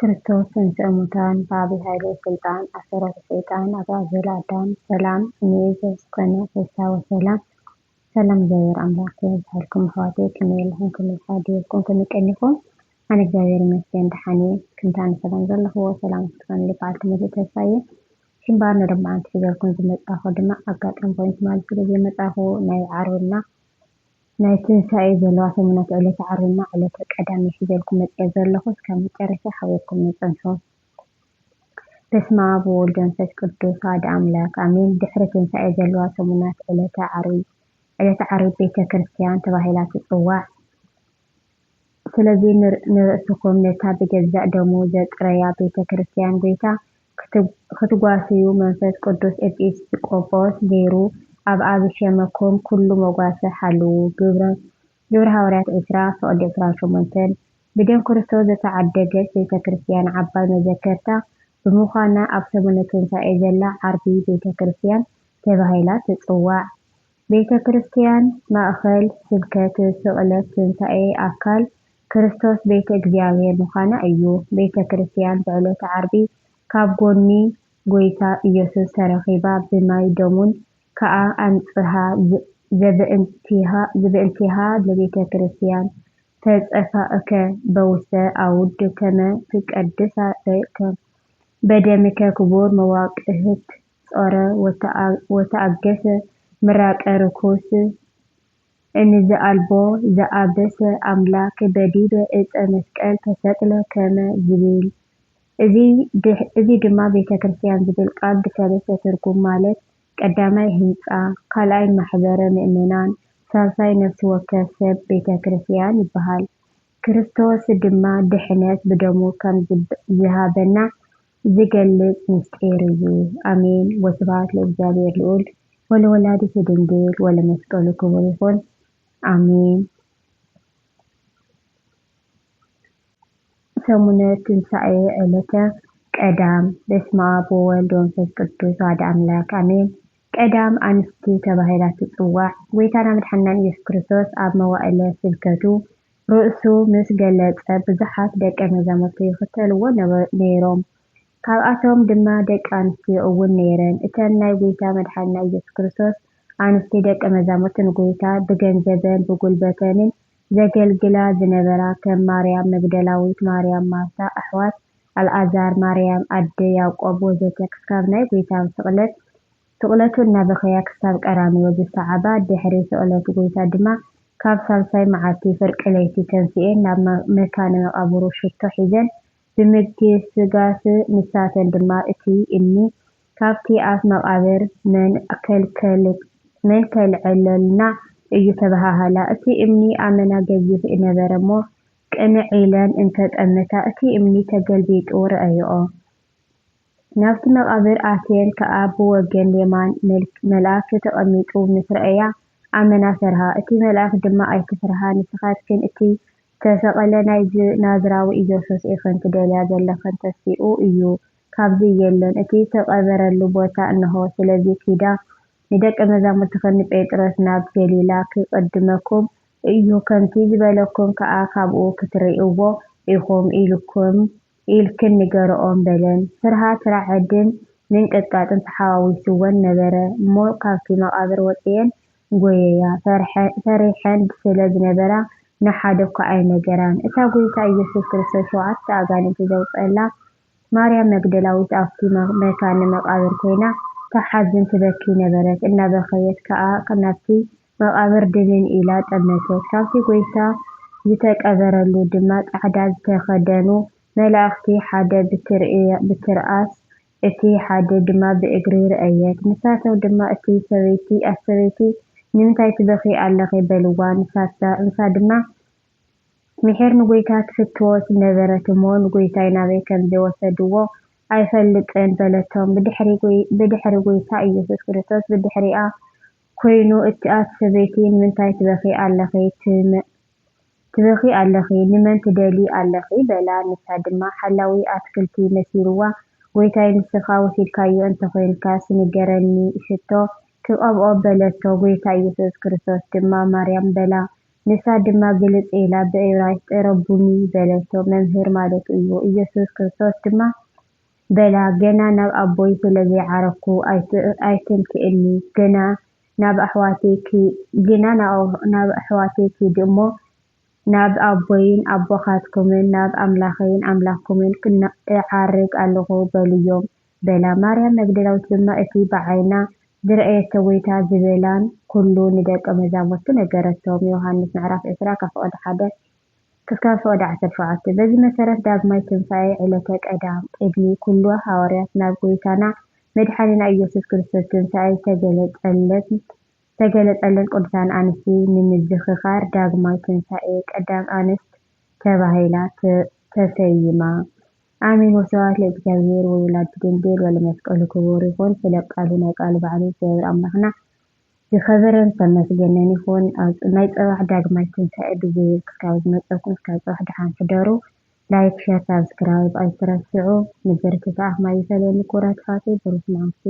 ክርስቶስ ትንሣኤ ሙታን በዓቢይ ኃይሊ ወስልጣን ኣሰረተ ሰይጣን ኣባግዕ ኣዳም ሰላም ንእዘዝ ኮነ ፍስሓ ወሰላም ሰላም እግዚአብሔር ኣምላክ ይባርካኩም ኣሕዋተይ ከመይ ኣለኩም ከመይ ሓዲርኩም ከመይ ቀኒኩም ኣነ እግዚአብሔር ይመስገን ደሓን እየ ክንታን ሰላም ዘለኹዎ ሰላም ክትኮኑ በዓልቲ መዝእ ተስፋየ ሽምባር ነደማዓንቲ ሒዘልኩም ዝመጣኹ ድማ ኣጋጣሚ ኮይኑ ማለት ስለዘይመጣኹ ናይ ዓርብና ናይ ትንሣኤ ዘለዋ ሰሙናት ዕለተ ዓርብና ዕለተ ቀዳሚ ሒዘልኩም መፅአ ዘለኹ እስካብ መጨረሻ ሓቢርኩም ንፀንሑ በስመ አብ ወወልድ ወመንፈስ ቅዱስ አሐዱ አምላክ አሜን። ድሕሪ ትንሣኤ ዘለዋ ሰሙናት ዕለተ ዓርብ ቤተ ክርስቲያን ተባሂላ ትፅዋዕ። ስለዚ ንርእስኩም ነታ ብገዛእ ደሙ ዘጥረያ ቤተ ክርስቲያን ጎይታ ክትጓስዩ መንፈስ ቅዱስ ኤጲስቆጶስ ገይሩ ኣብ ሸመኮም ኩሉ መጓሰ ሓልው ግብረ ሐዋርያት 20 ፈቅዲ 28 ብደም ክርስቶስ ዘተዓደገች ቤተ ክርስቲያን ዓባይ መዘከርታ ብምዃና ኣብ ሰሙነ ትንሣኤ ዘላ ዓርቢ ቤተ ክርስቲያን ተባሂላ ትፅዋዕ። ቤተ ክርስቲያን ማእኸል ስብከት ስቕለት ትንሣኤ ኣካል ክርስቶስ ቤተ እግዚአብሔር ምዃና እዩ። ቤተ ክርስቲያን ብዕለተ ዓርቢ ካብ ጎኒ ጎይታ ኢየሱስ ተረኺባ ብማይ ደሙን ከዓ ኣንጽሃ ዘብእንቲሃ ለቤተ ክርስቲያን ተጸፋእከ በውስተ አውድ ከመ ትቀድሳ በደምከ ክቡር መዋቅህት ጾረ ወተአገሰ ምራቀ ርኩስ እንዘአልቦ ዘአበሰ አምላክ በዲበ ዕፀ መስቀል ተሰቅለ ከመ ዝብል እዚ ድማ ቤተ ክርስቲያን ዝብል ቃል ብሰለስተ ትርጉም ማለት ቀዳማይ ህንፃ፣ ካልኣይ ማሕበረ ምእመናን፣ ሳልሳይ ነፍሲ ወከፍ ሰብ ቤተ ክርስቲያን ይበሃል። ክርስቶስ ድማ ድሕነት ብደሙ ከም ዝሃበና ዝገልጽ ምስጢር እዩ። አሜን። ወስብሐት ለእግዚአብሔር ልዑል ወለወላዲቱ ድንግል ወለመስቀሉ ክቡር ይኹን። አሜን። ሰሙነ ትንሣኤ ዕለተ ቀዳም በስመ አብ ወወልድ ወመንፈስ ቅዱስ አሐዱ አምላክ አሜን። ቀዳም አንስቲ ተባሂላ ትፅዋዕ። ጎይታና መድሓኒትና ኢየሱስ ክርስቶስ ኣብ መዋዕለ ስብከቱ ርእሱ ምስ ገለጸ ብዙሓት ደቀ መዛሙርቲ ይኽተልዎ ነይሮም። ካብኣቶም ድማ ደቂ ኣንስትዮ እውን ነይረን። እተን ናይ ጎይታ መድሓኒትና ኢየሱስ ክርስቶስ ኣንስቲ ደቀ መዛሙርቲ ንጎይታ ብገንዘበን ብጉልበተንን ዘገልግላ ዝነበራ ከም ማርያም መግደላዊት፣ ማርያም ማርታ ኣሕዋት ኣልዓዛር፣ ማርያም ኣደ ያዕቆብ ወዘተ ክሳብ ናይ ጎይታ ስቕለቱ እናበኸያ ክሳብ ቀራንዮ ዝሰዓባ ድሕሪ ስቕለቱ ጎይታ ድማ ካብ ሳልሳይ መዓልቲ ፍርቂ ለይቲ ተንስኤን ናብ መካነ መቃብሩ ሽቶ ሒዘን ብምግስጋስ ንሳተን ድማ እቲ እምኒ ካብቲ ኣፍ መቃብር መን ከልዕለልና እዩ ተባሃላ። እቲ እምኒ ኣመና ገዚፍ ነበረ እሞ ቅንዕ ኢለን እንተጠመታ እቲ እምኒ ተገልቢጡ ረአይኦ። ናብቲ መቃብር ኣትየን ከዓ ብወገን የማን መልአክ ተቐሚጡ ምስ ረአያ ኣመና ፈርሃ። እቲ መልአክ ድማ ኣይትፍርሃ ንስኻትክን እቲ ዝተሰቐለ ናይ ናዝራዊ ኢየሱስ ኢኽን ትደልያ ዘለኽን ተስፊኡ እዩ ካብዚ የለን እቲ ተቐበረሉ ቦታ እንሆ። ስለዚ ኪዳ ንደቀ መዛሙርትኽን ጴጥሮስ ናብ ገሊላ ክቅድመኩም እዩ ከምቲ ዝበለኩም ከዓ ካብኡ ክትርእይዎ ኢኹም ኢልክን ንገረኦም በለን። ፍርሃት ራዕድን ምንቅጥቃጥን ተሓዋዊስወን ነበረ እሞ ካብቲ መቃብር ወፅየን ጎየያ ፈሪሐን ስለ ዝነበራ ንሓደ እኳ ኣይነገራን። እታ ጎይታ ኢየሱስ ክርስቶስ 7 ኣጋንንቲ ዘውፀላ ማርያም መግደላዊት ኣብቲ መካነ መቃብር ኮይና ተሓዝን ትበኪ ነበረት። እናበኸየት ከዓ ናብቲ መቃብር ድንን ኢላ ጠመተት። ካብቲ ጎይታ ዝተቀበረሉ ድማ ጻዕዳ ዝተኸደኑ መላእኽቲ ሓደ ብትርኣስ እቲ ሓደ ድማ ብእግሪ ረአየት። ንሳቶም ድማ እቲ ሰበይቲ ንምንታይ ትበኺ ኣለኺ በልዋ። ንሳ ድማ ምሕር ንጎይታ ትፍትዎ ነበረት እሞ ንጎይታይ ናበይ ከም ዝወሰድዎ ኣይፈልጥን በለቶም። ብድሕሪ ጎይታ ኢየሱስ ክርስቶስ ብድሕሪኣ ኮይኑ እቲኣ ሰበይቲ ንምንታይ ትበኺ ኣለኺ ንመን ትደሊ ኣለኺ በላ። ንሳ ድማ ሓላዊ ኣትክልቲ መሲልዋ ጎይታይ ንስኻ ወሲድካዮ እንተኮይንካስ ንገረኒ ሽቶ ክቐብኦ በለቶ። ጎይታ ኢየሱስ ክርስቶስ ድማ ማርያም በላ። ንሳ ድማ ግልጽ ኢላ ብዕብራይስጥ ረቡኒ በለቶ መምህር ማለቱ እዩ። ኢየሱስ ክርስቶስ ድማ በላ ገና ናብ ኣቦይ ስለ ዘይዓረኩ ኣይትንክእኒ ግና ናብ ኣሕዋተይ ኪድ እሞ ናብ ኣቦይን ኣቦኻትኩምን ናብ ኣምላኸይን ኣምላኽኩምን እዓርግ ኣለኹ በልዮም በላ። ማርያም መግደላዊት ድማ እቲ ብዓይና ዝረአየቶ ጎይታ ዝበላን ኩሉ ንደቀ መዛሙርቱ ነገረቶም። ዮሃንስ ምዕራፍ 20:1-17 በዚ መሰረት ዳግማይ ትንሣኤ ዕለተ ቀዳም ቅድሚ ኩሉ ሐዋርያት ናብ ጎይታና መድኃኒና ኢየሱስ ክርስቶስ ትንሣኤ ተገለጸለን ቅዱሳን አንስቲ ንምዝኽኻር ዳግማይ ትንሣኤ ቀዳም አንስት ተባሂላ ተሰይማ። አሜን። ወስብሐት ለእግዚአብሔር ወወላዲቱ ድንግል ወለመስቀሉ ክቡር ይኹን። ስለ ቃሉ ናይ ቃሉ ባዕሉ እግዚአብሔር አምላኽና ዝኸበረን ተመስገነን ይኹን። ናይ ጽባሕ ዳግማይ ትንሣኤ ብዝብል ክሳብ ዝመጸኩም ክሳብ ጽባሕ ድሓን ትደሩ። ላይክ ሸር ሳብስክራይብ ኣይትረስዑ። ንብርቲ ሰዓት ማይ ይፈለኒ ኩራት ፋቴ ብሩስ ማዓንቲ